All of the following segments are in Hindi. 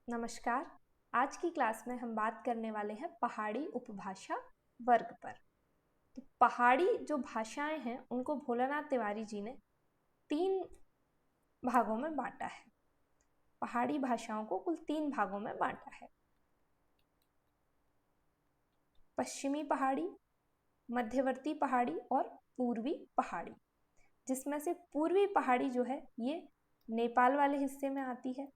नमस्कार। आज की क्लास में हम बात करने वाले हैं पहाड़ी उपभाषा वर्ग पर। तो पहाड़ी जो भाषाएं हैं उनको भोलानाथ तिवारी जी ने 3 भागों में बांटा है। पहाड़ी भाषाओं को कुल 3 भागों में बांटा है। पश्चिमी पहाड़ी, मध्यवर्ती पहाड़ी और पूर्वी पहाड़ी, जिसमें से पूर्वी पहाड़ी जो है ये नेपाल वाले हिस्से में आती है,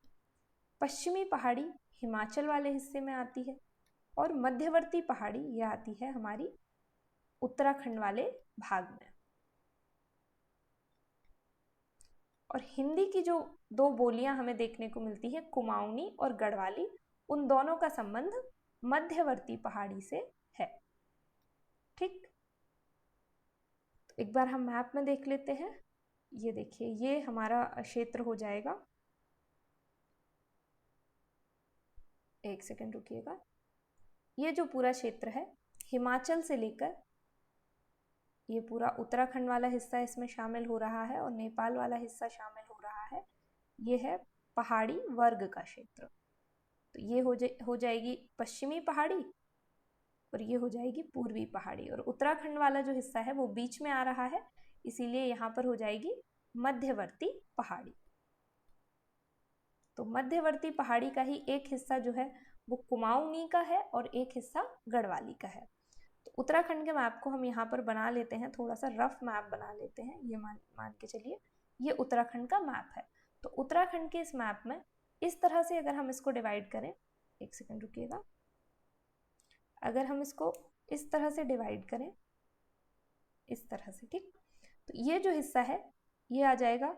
पश्चिमी पहाड़ी हिमाचल वाले हिस्से में आती है और मध्यवर्ती पहाड़ी ये आती है हमारी उत्तराखंड वाले भाग में। और हिंदी की जो 2 बोलियां हमें देखने को मिलती है, कुमाऊनी और गढ़वाली, उन दोनों का संबंध मध्यवर्ती पहाड़ी से है। ठीक, तो एक बार हम मैप में देख लेते हैं। ये देखिए, ये हमारा क्षेत्र हो जाएगा। एक सेकंड रुकिएगा। ये जो पूरा क्षेत्र है, हिमाचल से लेकर ये पूरा उत्तराखंड वाला हिस्सा इसमें शामिल हो रहा है और नेपाल वाला हिस्सा शामिल हो रहा है। ये है पहाड़ी वर्ग का क्षेत्र। तो ये हो जाएगी पश्चिमी पहाड़ी और ये हो जाएगी पूर्वी पहाड़ी, और उत्तराखंड वाला जो हिस्सा है वो बीच में आ रहा है, इसीलिए यहाँ पर हो जाएगी मध्यवर्ती पहाड़ी। तो मध्यवर्ती पहाड़ी का ही एक हिस्सा जो है वो कुमाऊनी का है और एक हिस्सा गढ़वाली का है। तो उत्तराखंड के मैप को हम यहाँ पर बना लेते हैं, थोड़ा सा रफ मैप बना लेते हैं। ये मान के चलिए ये उत्तराखंड का मैप है। तो उत्तराखंड के इस मैप में इस तरह से अगर हम इसको डिवाइड करें, एक सेकंड रुकिएगा, अगर हम इसको इस तरह से डिवाइड करें, इस तरह से, ठीक, तो ये जो हिस्सा है ये आ जाएगा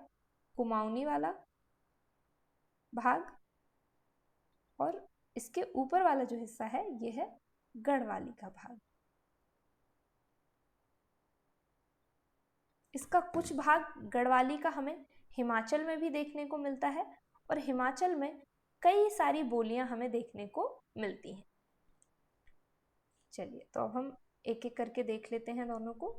कुमाऊनी वाला भाग और इसके ऊपर वाला जो हिस्सा है ये है गढ़वाली का भाग। इसका कुछ भाग गढ़वाली का हमें हिमाचल में भी देखने को मिलता है और हिमाचल में कई सारी बोलियां हमें देखने को मिलती हैं। चलिए, तो अब हम एक एक करके देख लेते हैं दोनों को।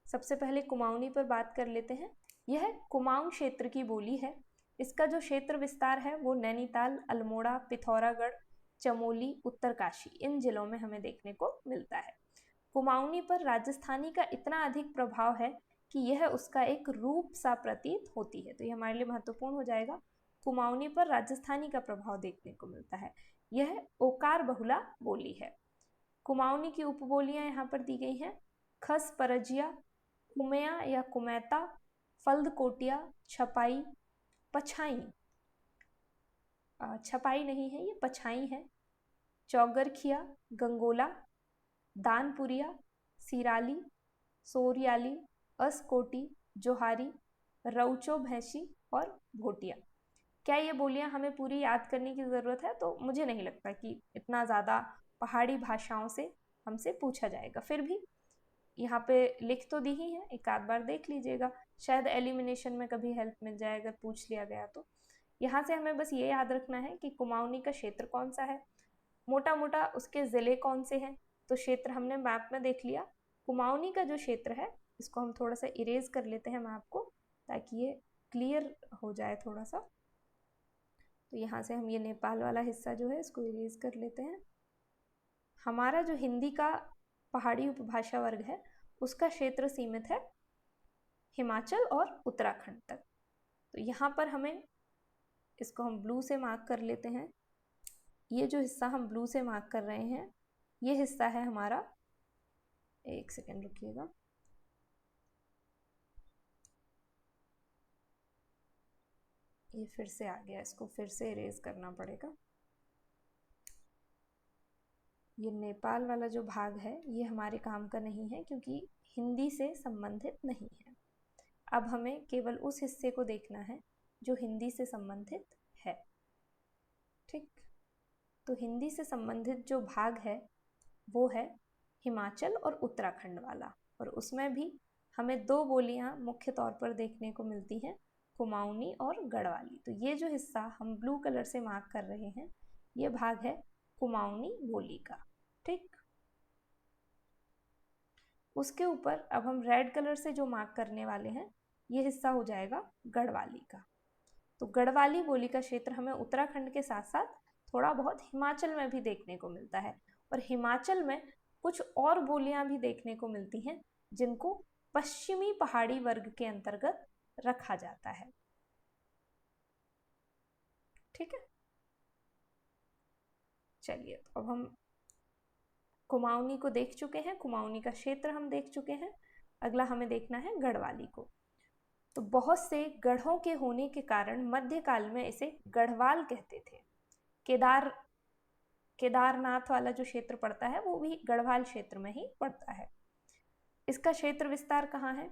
सबसे पहले कुमाऊनी पर बात कर लेते हैं। यह कुमाऊं क्षेत्र की बोली है। इसका जो क्षेत्र विस्तार है वो नैनीताल, अल्मोड़ा, पिथौरागढ़, चमोली, उत्तरकाशी, इन जिलों में हमें देखने को मिलता है। कुमाऊनी पर राजस्थानी का इतना अधिक प्रभाव है कि यह उसका एक रूप सा प्रतीत होती है। तो ये हमारे लिए महत्वपूर्ण हो जाएगा। कुमाऊनी पर राजस्थानी का प्रभाव देखने को मिलता है। यह ओकार बहुला बोली है। कुमाऊनी की उपबोलियां यहाँ पर दी गई हैं। खस परजिया, कुमेया या कुमैता, फल्द कोटिया, छपाई, पछाई, छपाई नहीं है, ये पछाई है, चौगरखिया, गंगोला, दानपुरिया, सिराली, सोरियाली, असकोटी, जोहारी, रौचो भैंसी और भोटिया। क्या ये बोलियां हमें पूरी याद करने की ज़रूरत है? तो मुझे नहीं लगता कि इतना ज़्यादा पहाड़ी भाषाओं से हमसे पूछा जाएगा। फिर भी यहाँ पे लिख तो दी ही है, एक आध बार देख लीजिएगा, शायद एलिमिनेशन में कभी हेल्प मिल जाए अगर पूछ लिया गया तो। यहाँ से हमें बस ये याद रखना है कि कुमाऊनी का क्षेत्र कौन सा है, मोटा मोटा उसके ज़िले कौन से हैं। तो क्षेत्र हमने मैप में देख लिया। कुमाऊनी का जो क्षेत्र है इसको हम थोड़ा सा इरेज कर लेते हैं मैप को, ताकि ये क्लियर हो जाए थोड़ा सा। तो यहाँ से हम ये नेपाल वाला हिस्सा जो है इसको इरेज कर लेते हैं। हमारा जो हिंदी का पहाड़ी उपभाषा वर्ग है उसका क्षेत्र सीमित है हिमाचल और उत्तराखंड तक। तो यहाँ पर हमें इसको हम ब्लू से मार्क कर लेते हैं। ये जो हिस्सा हम ब्लू से मार्क कर रहे हैं ये हिस्सा है हमारा, एक सेकेंड रुकिएगा, ये फिर से आ गया, इसको फिर से इरेज करना पड़ेगा। ये नेपाल वाला जो भाग है ये हमारे काम का नहीं है क्योंकि हिंदी से संबंधित नहीं है। अब हमें केवल उस हिस्से को देखना है जो हिंदी से संबंधित है। ठीक, तो हिंदी से संबंधित जो भाग है वो है हिमाचल और उत्तराखंड वाला, और उसमें भी हमें 2 बोलियां मुख्य तौर पर देखने को मिलती हैं, कुमाऊनी और गढ़वाली। तो ये जो हिस्सा हम ब्लू कलर से मार्क कर रहे हैं ये भाग है कुमाऊनी बोली का। ठीक, उसके ऊपर अब हम रेड कलर से जो मार्क करने वाले हैं ये हिस्सा हो जाएगा गढ़वाली का। तो गढ़वाली बोली का क्षेत्र हमें उत्तराखंड के साथ साथ थोड़ा बहुत हिमाचल में भी देखने को मिलता है, और हिमाचल में कुछ और बोलियां भी देखने को मिलती हैं जिनको पश्चिमी पहाड़ी वर्ग के अंतर्गत रखा जाता है। ठीक है, चलिए तो अब हम कुमाऊनी को देख चुके हैं, कुमाऊनी का क्षेत्र हम देख चुके हैं। अगला हमें देखना है गढ़वाली को। तो बहुत से गढ़ों के होने के कारण मध्यकाल में इसे गढ़वाल कहते थे। केदारनाथ वाला जो क्षेत्र पड़ता है वो भी गढ़वाल क्षेत्र में ही पड़ता है। इसका क्षेत्र विस्तार कहाँ है?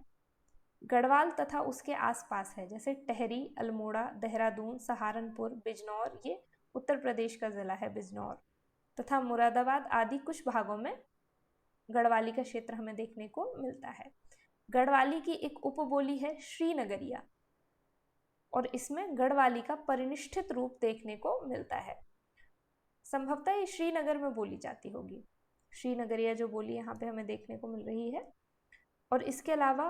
गढ़वाल तथा उसके आसपास है, जैसे टेहरी, अल्मोड़ा, देहरादून, सहारनपुर, बिजनौर, ये उत्तर प्रदेश का जिला है बिजनौर, तथा मुरादाबाद आदि कुछ भागों में गढ़वाली का क्षेत्र हमें देखने को मिलता है। गढ़वाली की एक उपबोली है श्रीनगरिया, और इसमें गढ़वाली का परिनिष्ठित रूप देखने को मिलता है। संभवतः ये श्रीनगर में बोली जाती होगी। श्रीनगरिया जो बोली यहाँ पे हमें देखने को मिल रही है। और इसके अलावा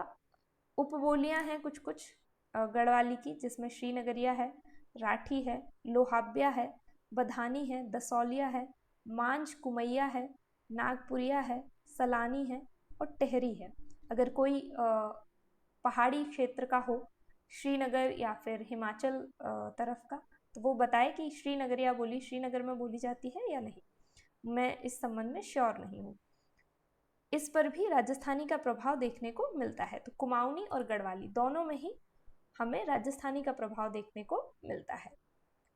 उपबोलियाँ हैं कुछ कुछ गढ़वाली की, जिसमें श्रीनगरिया है, राठी है, लोहाब्या है, बधानी है, दसौलिया है, मांझ कुमैया है, नागपुरिया है, सलानी है और टेहरी है। अगर कोई पहाड़ी क्षेत्र का हो, श्रीनगर या फिर हिमाचल तरफ का, तो वो बताए कि श्रीनगरिया बोली श्रीनगर में बोली जाती है या नहीं। मैं इस संबंध में श्योर नहीं हूँ। इस पर भी राजस्थानी का प्रभाव देखने को मिलता है। तो कुमाऊनी और गढ़वाली दोनों में ही हमें राजस्थानी का प्रभाव देखने को मिलता है।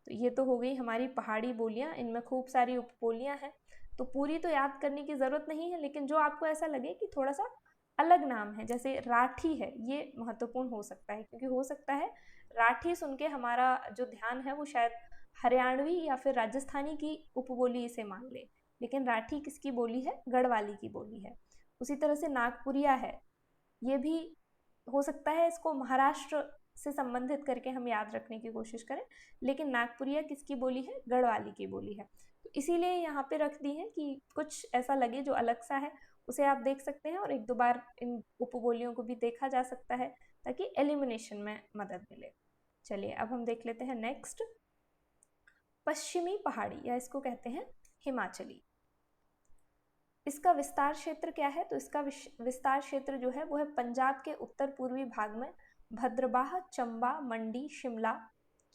तो ये तो हो गई हमारी पहाड़ी बोलियां, इनमें खूब सारी उपबोलियां हैं, तो पूरी तो याद करने की ज़रूरत नहीं है, लेकिन जो आपको ऐसा लगे कि थोड़ा सा अलग नाम है, जैसे राठी है, ये महत्वपूर्ण हो सकता है, क्योंकि हो सकता है राठी सुन के हमारा जो ध्यान है वो शायद हरियाणवी या फिर राजस्थानी की उपबोली इसे मान ले, लेकिन राठी किसकी बोली है? गढ़वाली की बोली है। उसी तरह से नागपुरिया है, ये भी हो सकता है इसको महाराष्ट्र से संबंधित करके हम याद रखने की कोशिश करें, लेकिन नागपुरिया किसकी बोली है? गढ़वाली की बोली है। तो इसीलिए यहाँ पे रख दी है कि कुछ ऐसा लगे जो अलग सा है उसे आप देख सकते हैं, और एक दो बार इन उपबोलियों को भी देखा जा सकता है ताकि एलिमिनेशन में मदद मिले। चलिए अब हम देख लेते हैं नेक्स्ट, पश्चिमी पहाड़ी, या इसको कहते हैं हिमाचली। इसका विस्तार क्षेत्र क्या है? तो इसका विस्तार क्षेत्र जो है वो है पंजाब के उत्तर पूर्वी भाग में भद्रवाह, चंबा, मंडी, शिमला,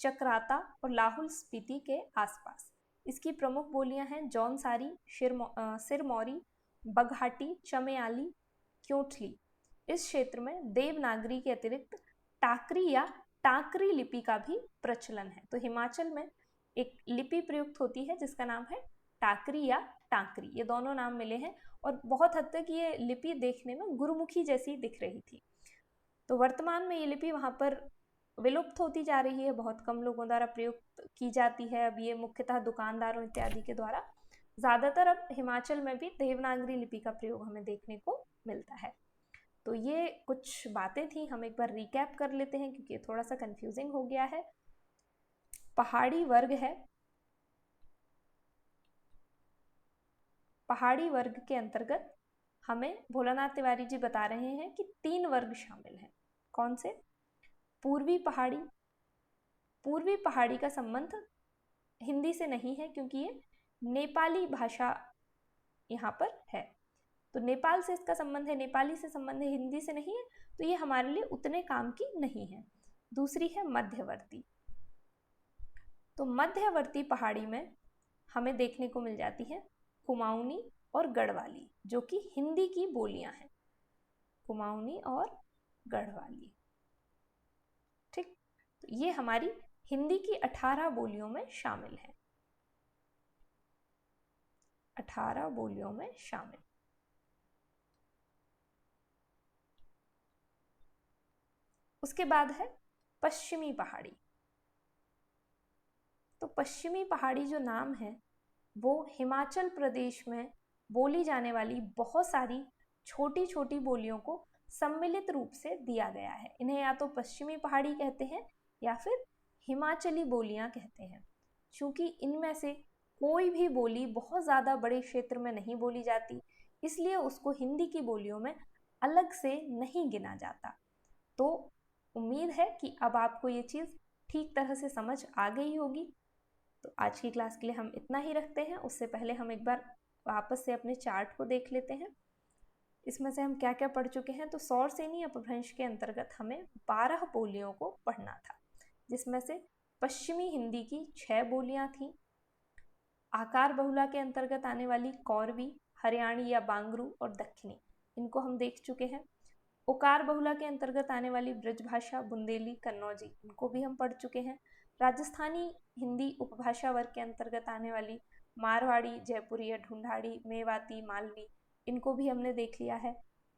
चकराता और लाहौल स्पीति के आसपास। इसकी प्रमुख बोलियां हैं जौनसारी, सिरमौरी, बघाटी, चमेयाली, क्योंठली। इस क्षेत्र में देवनागरी के अतिरिक्त टाकरी या टाकरी लिपि का भी प्रचलन है। तो हिमाचल में एक लिपि प्रयुक्त होती है जिसका नाम है टाकरी या टाकरी, ये दोनों नाम मिले हैं, और बहुत हद तक ये लिपि देखने में गुरुमुखी जैसी दिख रही थी। तो वर्तमान में ये लिपि वहाँ पर विलुप्त होती जा रही है, बहुत कम लोगों द्वारा प्रयुक्त की जाती है अब ये, मुख्यतः दुकानदारों इत्यादि के द्वारा। ज़्यादातर अब हिमाचल में भी देवनागरी लिपि का प्रयोग हमें देखने को मिलता है। तो ये कुछ बातें थी, हम एक बार रिकैप कर लेते हैं क्योंकि थोड़ा सा कंफ्यूजिंग हो गया है। पहाड़ी वर्ग है, पहाड़ी वर्ग के अंतर्गत हमें भोलानाथ तिवारी जी बता रहे हैं कि 3 वर्ग शामिल हैं। कौन से? पूर्वी पहाड़ी। पूर्वी पहाड़ी का संबंध हिंदी से नहीं है क्योंकि ये नेपाली भाषा यहाँ पर है, तो नेपाल से इसका संबंध है, नेपाली से संबंध है, हिंदी से नहीं है, तो ये हमारे लिए उतने काम की नहीं है। दूसरी है मध्यवर्ती। तो मध्यवर्ती पहाड़ी में हमें देखने को मिल जाती है कुमाऊनी और गढ़वाली, जो कि हिंदी की बोलियां हैं, कुमाऊनी और गढ़वाली। ठीक, तो ये हमारी हिंदी की 18 बोलियों में शामिल है, 18 बोलियों में शामिल। उसके बाद है पश्चिमी पहाड़ी। तो पश्चिमी पहाड़ी जो नाम है वो हिमाचल प्रदेश में बोली जाने वाली बहुत सारी छोटी छोटी बोलियों को सम्मिलित रूप से दिया गया है। इन्हें या तो पश्चिमी पहाड़ी कहते हैं या फिर हिमाचली बोलियां कहते हैं। चूंकि इनमें से कोई भी बोली बहुत ज़्यादा बड़े क्षेत्र में नहीं बोली जाती, इसलिए उसको हिंदी की बोलियों में अलग से नहीं गिना जाता। तो उम्मीद है कि अब आपको ये चीज़ ठीक तरह से समझ आ गई होगी। तो आज की क्लास के लिए हम इतना ही रखते हैं। उससे पहले हम एक बार वापस से अपने चार्ट को देख लेते हैं, इसमें से हम क्या क्या पढ़ चुके हैं। तो सौरसेनी अपभ्रंश के अंतर्गत हमें 12 बोलियों को पढ़ना था, जिसमें से पश्चिमी हिंदी की 6 बोलियां थीं। आकार बहुला के अंतर्गत आने वाली कौरवी, हरियाणी या बांगरू और दक्षिणी, इनको हम देख चुके हैं। उकार बहुला के अंतर्गत आने वाली ब्रजभाषा, बुंदेली, कन्नौजी, इनको भी हम पढ़ चुके हैं। राजस्थानी हिंदी उपभाषा वर्ग के अंतर्गत आने वाली मारवाड़ी, जयपुरी, ढूंढाड़ी, मेवाती, मालवी, इनको भी हमने देख लिया है।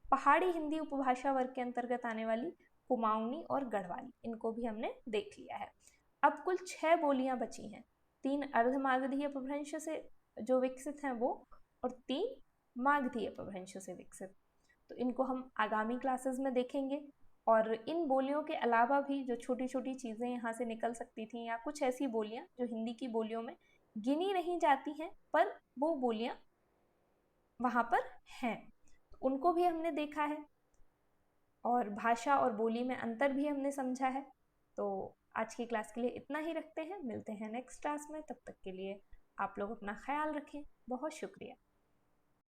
पहाड़ी हिंदी उपभाषा वर्ग के अंतर्गत आने वाली कुमाऊनी और गढ़वाली, इनको भी हमने देख लिया है। अब कुल 6 बोलियां बची हैं, 3 अर्धमागधी अपभ्रंश से जो विकसित हैं वो, और 3 मागधी अपभ्रंश से विकसित। तो इनको हम आगामी क्लासेस में देखेंगे। और इन बोलियों के अलावा भी जो छोटी छोटी चीज़ें यहाँ से निकल सकती थी, या कुछ ऐसी बोलियाँ जो हिंदी की बोलियों में गिनी नहीं जाती हैं पर वो बोलियाँ वहाँ पर हैं, उनको भी हमने देखा है। और भाषा और बोली में अंतर भी हमने समझा है। तो आज की क्लास के लिए इतना ही रखते हैं, मिलते हैं नेक्स्ट क्लास में। तब तक के लिए आप लोग अपना ख्याल रखें। बहुत शुक्रिया।